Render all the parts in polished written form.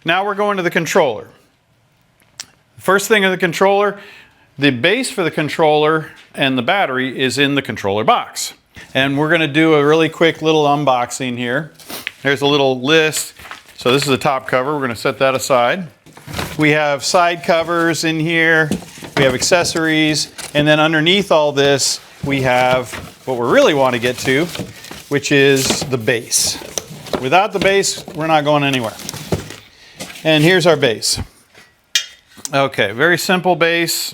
Now we're going to the controller. First thing in the controller, the base for the controller and the battery is in the controller box. And we're going to do a really quick little unboxing here. Here's a little list. So this is the top cover. We're going to set that aside. We have side covers in here. We have accessories. And then underneath all this, we have what we really want to get to, which is the base. Without the base, we're not going anywhere. And here's our base. Okay, very simple base.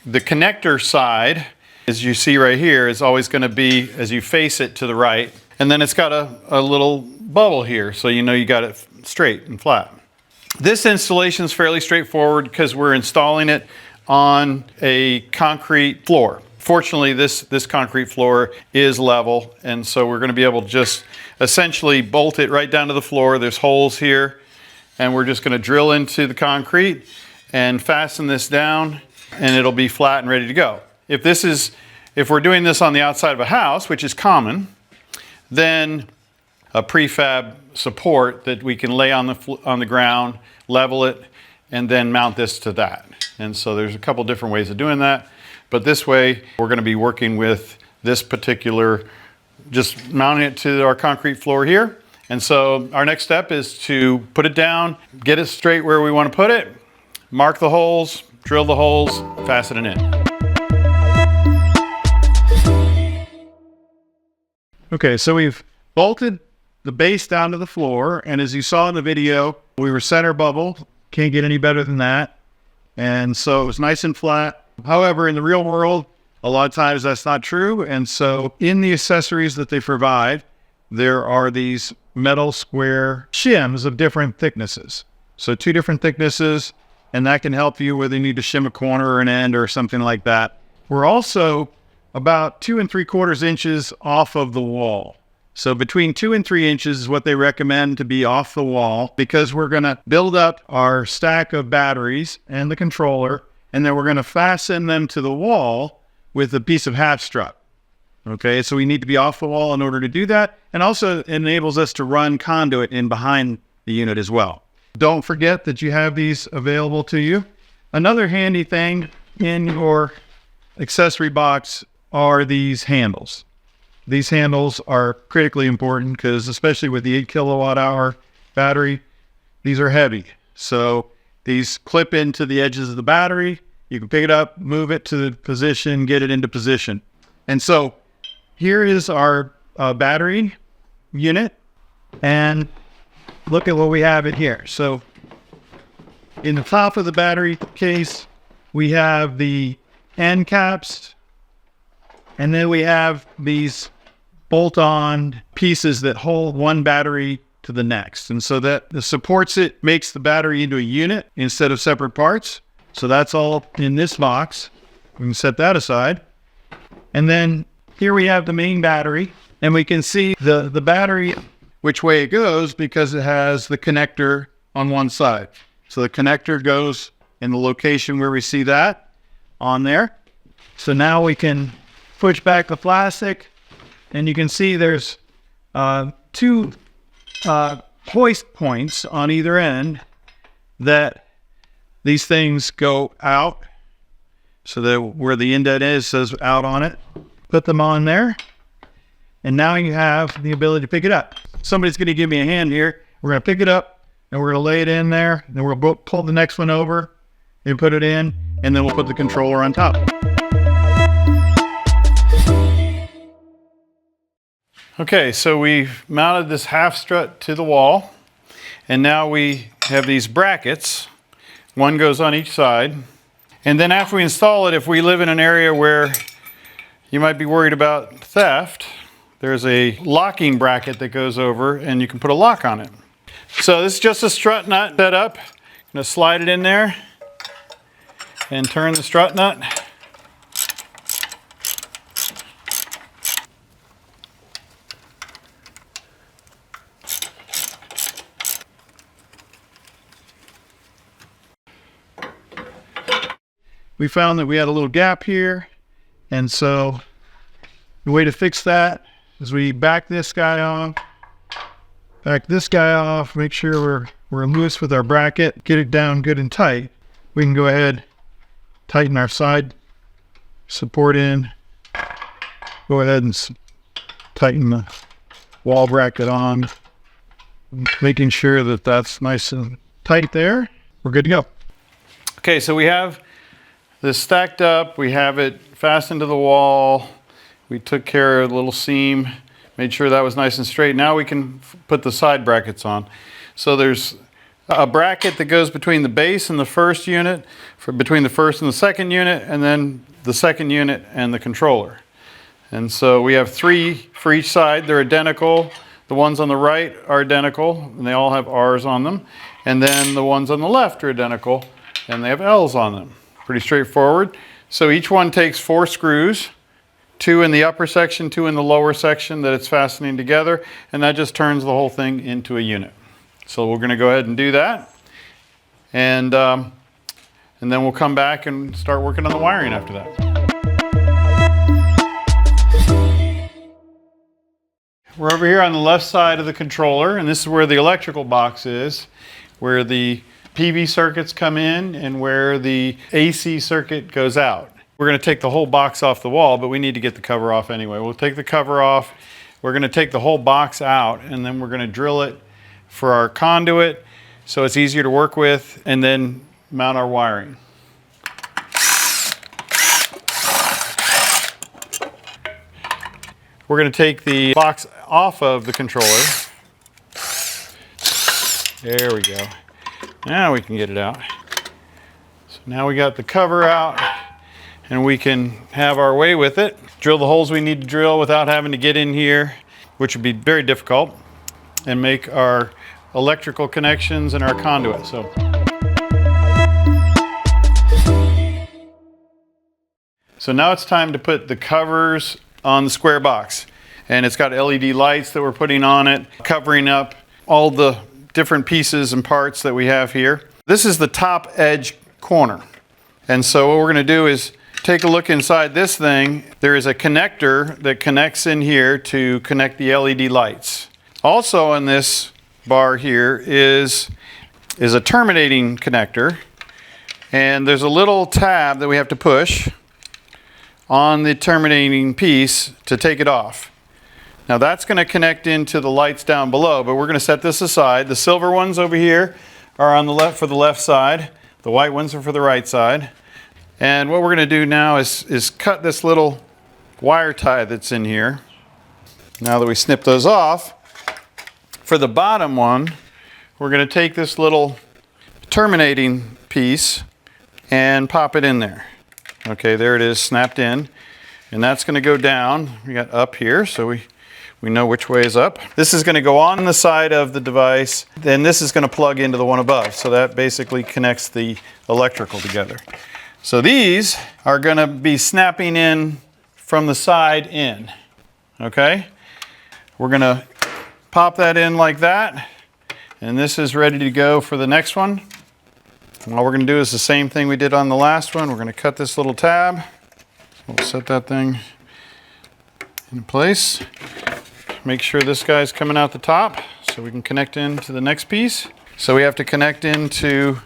The connector side, as you see right here, is always going to be as you face it to the right. And then it's got a little bubble here, so you know you got it straight and flat. This installation is fairly straightforward because we're installing it on a concrete floor. Fortunately, this concrete floor is level, and so we're going to be able to just essentially bolt it right down to the floor. There's holes here, and we're just going to drill into the concrete and fasten this down, and it'll be flat and ready to go. If we're doing this on the outside of a house, which is common, then a prefab support that we can lay on the ground, level it, and then mount this to that. And so there's a couple different ways of doing that. But this way, we're going to be working with this particular, just mounting it to our concrete floor here. And so our next step is to put it down, get it straight where we want to put it, mark the holes, drill the holes, fasten it in. Okay, so we've bolted the base down to the floor, and as you saw in the video, we were center bubble. Can't get any better than that. And so it was nice and flat. However, in the real world, a lot of times that's not true. And so in the accessories that they provide, there are these metal square shims of different thicknesses. So 2 different thicknesses, and that can help you whether you need to shim a corner or an end or something like that. We're also about 2 3/4 inches off of the wall. So between 2 and 3 inches is what they recommend to be off the wall, because we're going to build up our stack of batteries and the controller, and then we're going to fasten them to the wall with a piece of half strut. Okay, so we need to be off the wall in order to do that, and also enables us to run conduit in behind the unit as well. Don't forget that you have these available to you. Another handy thing in your accessory box are these handles. These handles are critically important because, especially with the 8 kilowatt hour battery, these are heavy. So these clip into the edges of the battery. You can pick it up, move it to the position, get it into position. And so here is our battery unit, and look at what we have in here. So in the top of the battery case, we have the end caps, and then we have these bolt-on pieces that hold one battery to the next. And so that supports it, makes the battery into a unit instead of separate parts. So that's all in this box. We can set that aside. And then here we have the main battery, and we can see the battery, which way it goes, because it has the connector on one side. So the connector goes in the location where we see that on there. So now we can push back the plastic, and you can see there's 2 hoist points on either end that these things go out. So that where the indent is says out on it. Put them on there, and now you have the ability to pick it up. Somebody's going to give me a hand here. We're going to pick it up, and we're going to lay it in there. Then we'll pull the next one over and put it in, and then we'll put the controller on top. Okay, so we've mounted this half strut to the wall, and now we have these brackets. One goes on each side. And then after we install it, if we live in an area where you might be worried about theft, there's a locking bracket that goes over, and you can put a lock on it. So this is just a strut nut set up. I'm going to slide it in there and turn the strut nut. We found that we had a little gap here, and so the way to fix that is we back this guy off, make sure we're loose with our bracket, get it down good and tight, we can go ahead, tighten our side support in, go ahead and tighten the wall bracket on, making sure that that's nice and tight there. We're good to go. Okay, so we have this stacked up, we have it fastened to the wall, we took care of the little seam, made sure that was nice and straight. Now we can put the side brackets on. So there's a bracket that goes between the base and the first unit, between the first and the second unit, and then the second unit and the controller. And so we have 3 for each side. They're identical. The ones on the right are identical, and they all have R's on them. And then the ones on the left are identical, and they have L's on them. Pretty straightforward. So each one takes 4 screws, 2 in the upper section, 2 in the lower section that it's fastening together, and that just turns the whole thing into a unit. So we're going to go ahead and do that, and then we'll come back and start working on the wiring after that. We're over here on the left side of the controller, and this is where the electrical box is, where the PV circuits come in and where the AC circuit goes out. We're going to take the whole box off the wall, but we need to get the cover off anyway. We'll take the cover off, we're going to take the whole box out, and then we're going to drill it for our conduit so it's easier to work with, and then mount our wiring. We're going to take the box off of the controller. There we go. Now we can get it out. So now we got the cover out, and we can have our way with it. Drill the holes we need to drill without having to get in here, which would be very difficult, and make our electrical connections and our conduit. So now it's time to put the covers on the square box. And it's got LED lights that we're putting on it, covering up all the different pieces and parts that we have here. This is the top edge corner. And so what we're going to do is take a look inside this thing. There is a connector that connects in here to connect the LED lights. Also in this bar here is a terminating connector, and there's a little tab that we have to push on the terminating piece to take it off. Now that's going to connect into the lights down below, but we're going to set this aside. The silver ones over here are on the left for the left side, the white ones are for the right side. And what we're going to do now is cut this little wire tie that's in here. Now that we snip those off, for the bottom one, we're going to take this little terminating piece and pop it in there. Okay, there it is, snapped in. And that's going to go down. We got up here, so we know which way is up. This is going to go on the side of the device. Then this is going to plug into the one above. So that basically connects the electrical together. So these are going to be snapping in from the side in. Okay? We're going to pop that in like that, and this is ready to go for the next one. And all we're going to do is the same thing we did on the last one. We're going to cut this little tab. We'll set that thing in place. Make sure this guy's coming out the top so we can connect into the next piece. So we have to connect into,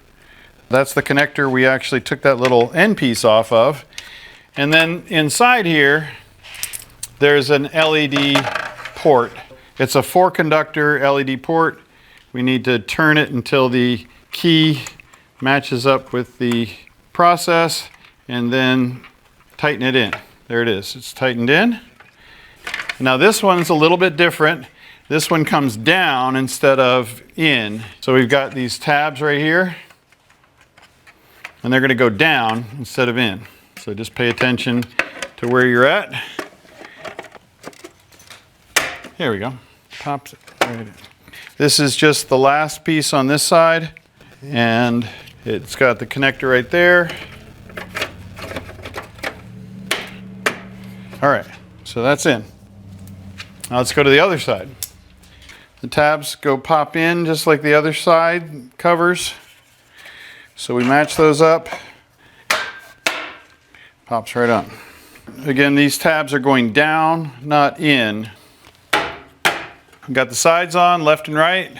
that's the connector we actually took that little end piece off of. And then inside here, there's an LED port. It's a 4-conductor LED port. We need to turn it until the key matches up with the process, and then tighten it in. There it is. It's tightened in. Now this one's a little bit different. This one comes down instead of in. So we've got these tabs right here, and they're going to go down instead of in. So just pay attention to where you're at. Here we go. Pops it right in. This is just the last piece on this side, and it's got the connector right there. All right, so that's in. Now let's go to the other side. The tabs go pop in just like the other side covers. So we match those up. Pops right on. Again, these tabs are going down, not in. Got the sides on, left and right.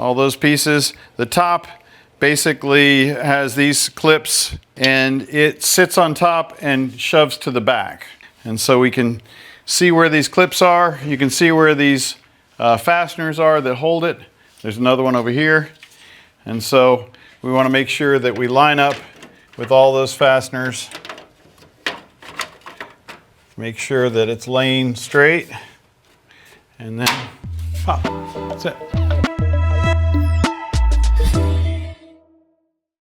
all those pieces. The top basically has these clips and it sits on top and shoves to the back. And so we can see where these clips are. You can see where these fasteners are that hold it. There's another one over here. And so we want to make sure that we line up with all those fasteners. Make sure that it's laying straight. And then pop. That's it.